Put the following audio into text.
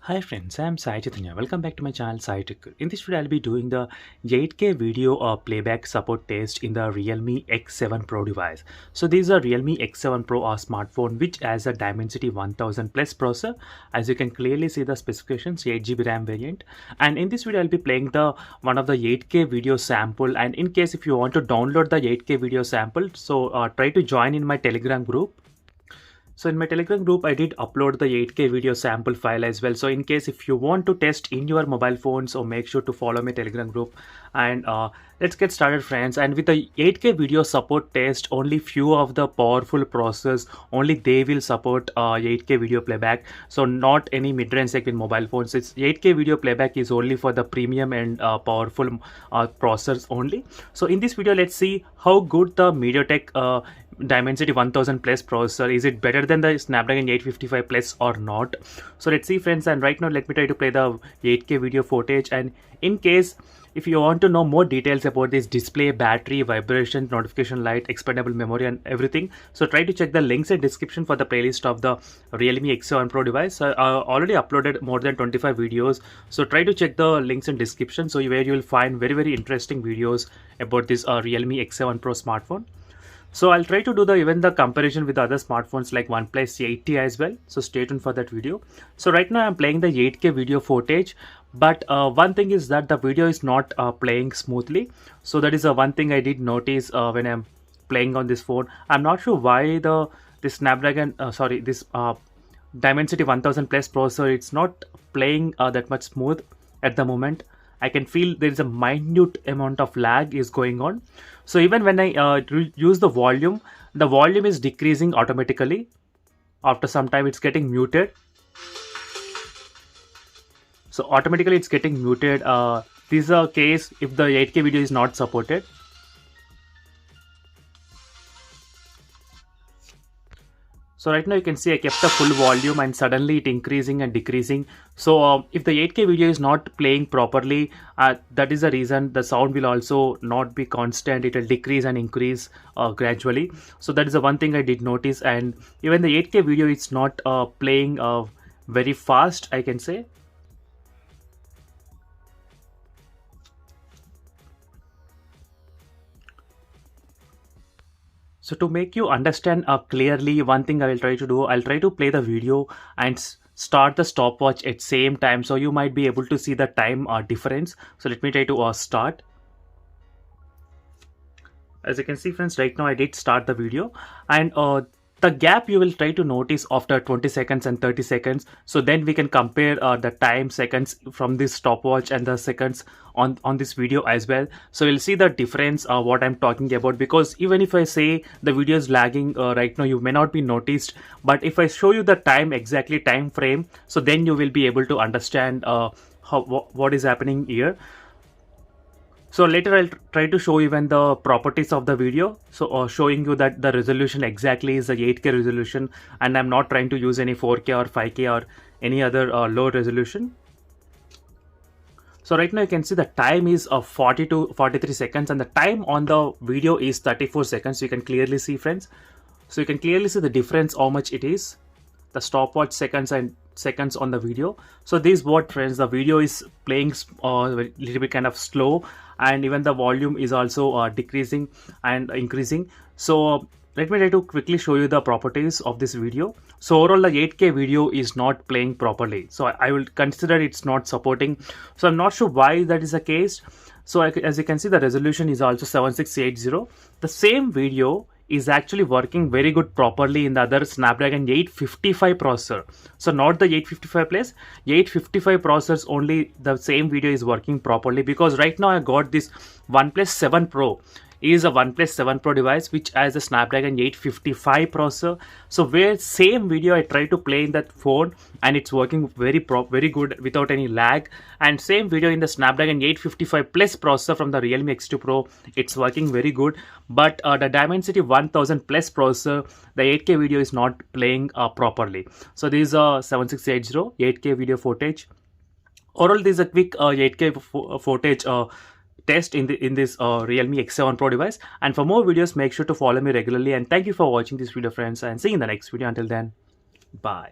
Hi friends, I'm Sai Chaitanya. Welcome back to my channel Sai Tech. In this video, I'll be doing the 8K video playback support test in the Realme X7 Pro device. So this is a Realme X7 Pro smartphone which has a Dimensity 1000 plus processor. As you can clearly see the specifications, 8GB RAM variant. And in this video, I'll be playing the one of the 8K video sample. And in case if you want to download the 8K video sample, so try to join in my Telegram group. So in my Telegram group, I did upload the 8K video sample file as well. So in case if you want to test in your mobile phone, so make sure to follow my Telegram group. And let's get started, friends. And with the 8K video support test, only few of the powerful processors, only they will support 8K video playback. So not any mid-range segment mobile phones. It's 8K video playback is only for the premium and powerful processors only. So in this video, let's see how good the MediaTek Dimensity 1000 plus processor is. It better than the Snapdragon 855 plus or not? So let's see, friends. And right now let me try to play the 8K video footage. And in case if you want to know more details about this display, battery, vibration, notification light, expandable memory and everything, so try to check the links in description for the playlist of the Realme X7 Pro device. I already uploaded more than 25 videos, so try to check the links in description, so where you will find very interesting videos about this Realme X7 Pro smartphone. So I'll try to do even the comparison with other smartphones like OnePlus 8T as well. So stay tuned for that video. So right now I'm playing the 8K video footage, but one thing is that the video is not playing smoothly. So that is one thing I did notice when I'm playing on this phone. I'm not sure why this Snapdragon, this Dimensity 1000 plus processor, it's not playing that much smooth at the moment. I can feel there is a minute amount of lag is going on. So even when I use the volume is decreasing automatically. After some time it's getting muted. So automatically it's getting muted. This is a case if the 8K video is not supported. So right now you can see I kept the full volume and suddenly it increasing and decreasing. So if the 8K video is not playing properly, that is the reason the sound will also not be constant. It will decrease and increase gradually. So that is the one thing I did notice. And even the 8K video is not playing very fast, I can say. So to make you understand clearly, one thing I will try to do, I'll try to play the video and start the stopwatch at same time. So you might be able to see the time difference. So let me try to start. As you can see, friends, right now I did start the video, and the gap you will try to notice after 20 seconds and 30 seconds. So then we can compare the time seconds from this stopwatch and the seconds on this video as well. So we'll see the difference what I'm talking about, because even if I say the video is lagging right now, you may not be noticed, but if I show you the time, exactly time frame, so then you will be able to understand what is happening here. So later I'll try to show even the properties of the video. So showing you that the resolution exactly is a 8K resolution, and I'm not trying to use any 4K or 5K or any other low resolution. So right now you can see the time is 40 to 43 seconds and the time on the video is 34 seconds. So you can clearly see, friends. So you can clearly see the difference, how much it is. The stopwatch seconds and seconds on the video. So this what, friends, the video is playing a little bit kind of slow, and even the volume is also decreasing and increasing. So let me try to quickly show you the properties of this video. So overall the 8K video is not playing properly, so I will consider it's not supporting. So I'm not sure why that is the case. So as you can see, the resolution is also 7680. The same video is actually working very good properly in the other Snapdragon 855 processor. So not the 855 plus, 855 processors only the same video is working properly, because right now I got this OnePlus 7 Pro is a OnePlus 7 Pro device which has a Snapdragon 855 processor. So where same video I try to play in that phone and it's working very good without any lag, and same video in the Snapdragon 855 plus processor from the Realme X2 Pro, it's working very good. But the Dimensity 1000 plus processor, the 8K video is not playing properly. So this is a 7680 8K video footage. Overall, this is a quick 8K footage test in this Realme X7 Pro device. And for more videos, make sure to follow me regularly. And thank you for watching this video, friends, and see you in the next video. Until then, bye.